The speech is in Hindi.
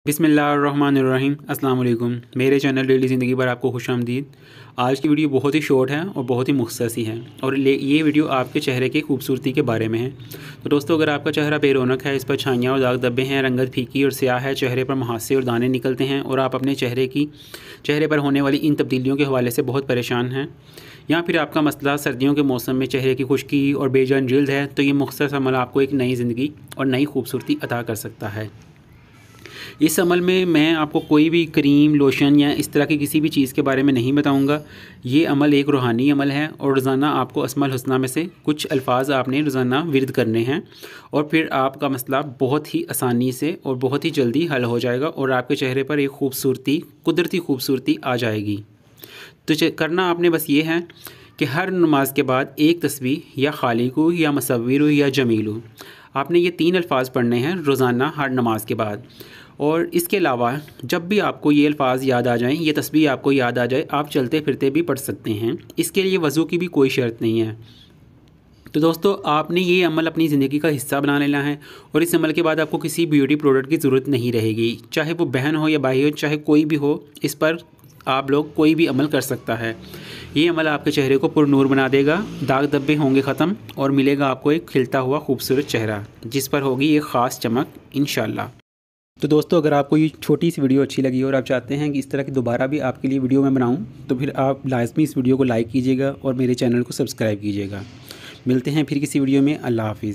बिस्मिल्लाहिर्रहमानिर्रहीम अस्सलाम वालेकुम। मेरे चैनल डेली ज़िंदगी पर आपको खुशामदीद। आज की वीडियो बहुत ही शॉर्ट है और बहुत ही मुख्तसर है और ये वीडियो आपके चेहरे की खूबसूरती के बारे में है। तो दोस्तों, अगर आपका चेहरा बेरौनक है, इस पर छाइयाँ और दाग धब्बे हैं, रंगत फीकी और स्याह है, चेहरे पर मुहासे और दाने निकलते हैं और आप अपने चेहरे पर होने वाली इन तब्दीलियों के हवाले से बहुत परेशान हैं, या फिर आपका मसला सर्दियों के मौसम में चेहरे की खुश्की और बेजान जिल्द है, तो ये मुख्तसर अमल आपको एक नई ज़िंदगी और नई खूबसूरती अता कर सकता है। इस अमल में मैं आपको कोई भी क्रीम, लोशन या इस तरह की किसी भी चीज़ के बारे में नहीं बताऊंगा। ये अमल एक रूहानी अमल है और रोज़ाना आपको अस्माउल हुस्ना में से कुछ अल्फाज आपने रोज़ाना विर्द करने हैं और फिर आपका मसला बहुत ही आसानी से और बहुत ही जल्दी हल हो जाएगा और आपके चेहरे पर एक कुदरती खूबसूरती आ जाएगी। तो करना आपने बस ये है कि हर नमाज के बाद एक तस्बीह या खालिकु या मुसव्विरु या जमीलु, आपने ये 3 अल्फाज पढ़ने हैं रोज़ाना हर नमाज के बाद। और इसके अलावा जब भी आपको ये अल्फाज याद आ जाएं, ये तस्बीह आपको याद आ जाए, आप चलते फिरते भी पढ़ सकते हैं। इसके लिए वज़ू की भी कोई शर्त नहीं है। तो दोस्तों, आपने ये अमल अपनी ज़िंदगी का हिस्सा बना लेना है और इस अमल के बाद आपको किसी ब्यूटी प्रोडक्ट की ज़रूरत नहीं रहेगी। चाहे वो बहन हो या भाई हो, चाहे कोई भी हो, इस पर आप लोग कोई भी अमल कर सकता है। ये अमल आपके चेहरे को पुरनूर बना देगा, दाग धब्बे होंगे ख़त्म और मिलेगा आपको एक खिलता हुआ खूबसूरत चेहरा, जिस पर होगी एक ख़ास चमक इंशाल्लाह। तो दोस्तों, अगर आपको ये छोटी सी वीडियो अच्छी लगी और आप चाहते हैं कि इस तरह की दोबारा भी आपके लिए वीडियो मैं बनाऊं, तो फिर आप लाजमी इस वीडियो को लाइक कीजिएगा और मेरे चैनल को सब्सक्राइब कीजिएगा। मिलते हैं फिर किसी वीडियो में। अल्लाह हाफ़िज़।